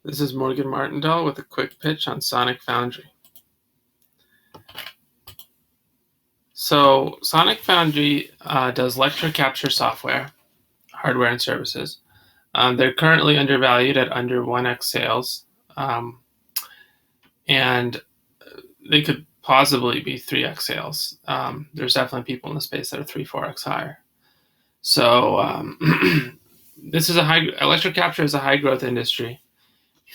This is Morgan Martindell with a quick pitch on Sonic Foundry. So Sonic Foundry does lecture capture software, hardware, and services. They're currently undervalued at under 1x sales, and they could possibly be 3x sales. There's definitely people in the space that are 3-4x higher. So this is electric capture is a high growth industry,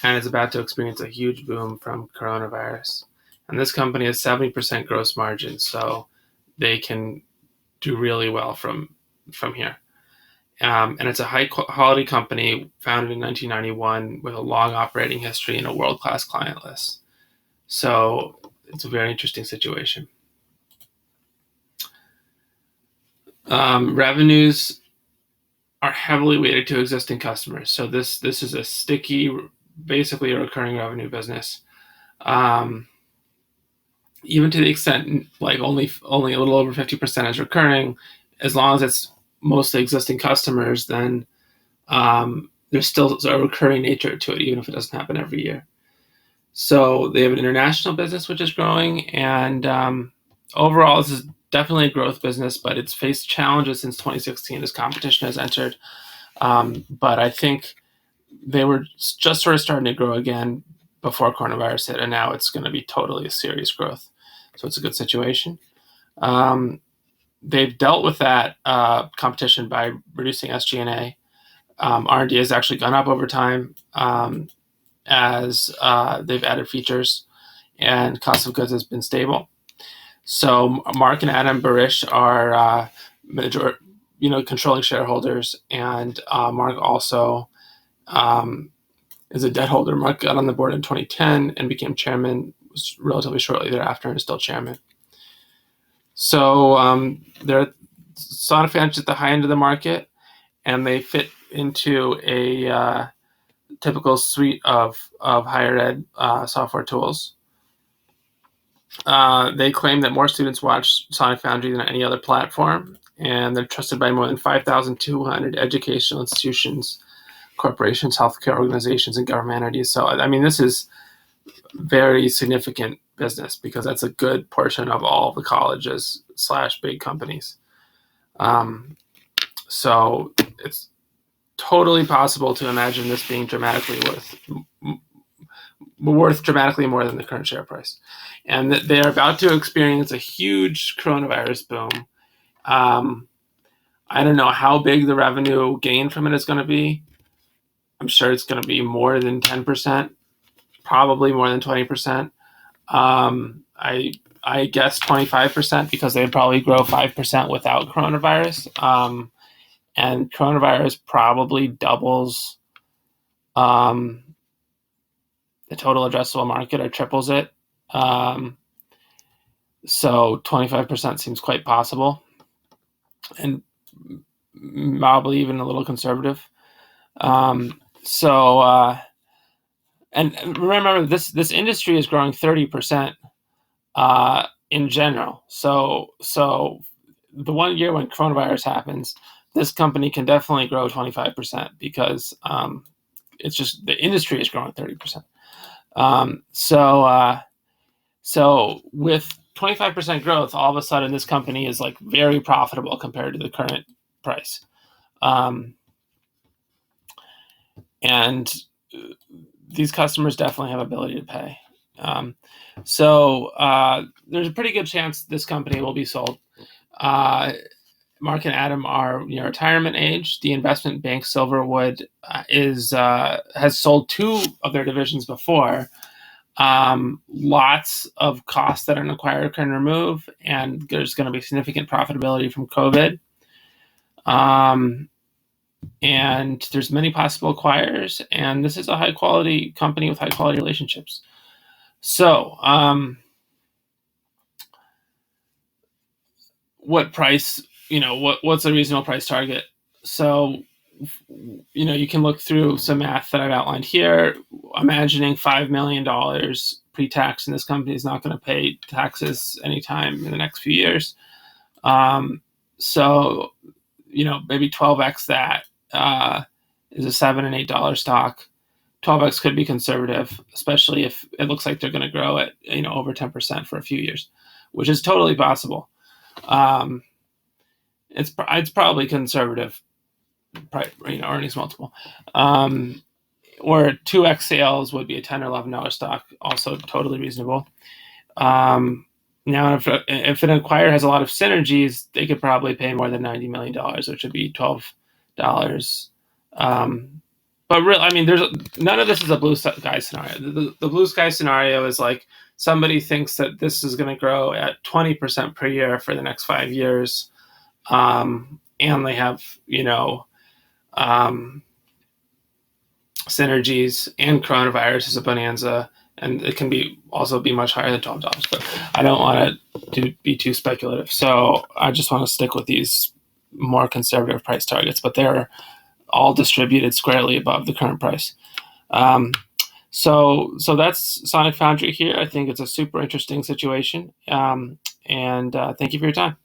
and is about to experience a huge boom from coronavirus. And this company has 70% gross margin, so they can do really well from here. And it's a high quality company founded in 1991 with a long operating history and a world-class client list. So it's a very interesting situation. Revenues are heavily weighted to existing customers. So this is a sticky, basically a recurring revenue business. Even to the extent like only a little over 50% is recurring, as long as it's mostly existing customers, then there's still a recurring nature to it, even if it doesn't happen every year. So they have an international business which is growing, and overall this is definitely a growth business, but it's faced challenges since 2016 as competition has entered. But I think they were just sort of starting to grow again before coronavirus hit, and now it's going to be totally a serious growth. So it's a good situation. They've dealt with that competition by reducing SG&A. R&D has actually gone up over time as they've added features, and cost of goods has been stable. So Mark and Adam Barish are controlling shareholders, and Mark also is a debt holder. Mark got on the board in 2010 and became chairman relatively shortly thereafter, and is still chairman. So Sonic Foundry at the high end of the market, and they fit into a typical suite of higher ed software tools. They claim that more students watch Sonic Foundry than any other platform, and they're trusted by more than 5,200 educational institutions, corporations, healthcare organizations, and government entities. So, I mean, this is very significant business because that's a good portion of all the colleges / big companies. So it's totally possible to imagine this being worth dramatically more than the current share price, and that they are about to experience a huge coronavirus boom. I don't know how big the revenue gain from it is going to be. I'm sure it's going to be more than 10%, probably more than 20%. I guess 25% because they'd probably grow 5% without coronavirus. And coronavirus probably doubles the total addressable market or triples it. So 25% seems quite possible, and probably even a little conservative. And remember, this industry is growing 30% in general. So the 1 year when coronavirus happens, this company can definitely grow 25% because it's just the industry is growing 30%. So with 25% growth, all of a sudden this company is like very profitable compared to the current price. And these customers definitely have ability to pay. So there's a pretty good chance this company will be sold. Mark and Adam are near retirement age. The investment bank Silverwood has sold 2 of their divisions before. Lots of costs that an acquirer can remove, and there's going to be significant profitability from COVID. And there's many possible acquirers, and this is a high quality company with high quality relationships. So, what price? What's a reasonable price target? So, you can look through some math that I've outlined here. Imagining $5 million pre-tax, and this company is not going to pay taxes anytime in the next few years. So, maybe 12x that is a $7 and $8 stock. 12x could be conservative, especially if it looks like they're going to grow at over 10% for a few years, which is totally possible. It's probably conservative, earnings multiple. Or 2x sales would be a $10 or $11 stock, also totally reasonable. Now, if an acquirer has a lot of synergies, they could probably pay more than $90 million, which would be $12. But really, there's none of this is a blue sky scenario. The blue sky scenario is like somebody thinks that this is going to grow at 20% per year for the next 5 years, and they have synergies, and coronavirus is a bonanza, and it can also be much higher than $12. But I don't want to be too speculative, so I just want to stick with these more conservative price targets. But they're all distributed squarely above the current price. So that's Sonic Foundry here. I think it's a super interesting situation. And thank you for your time.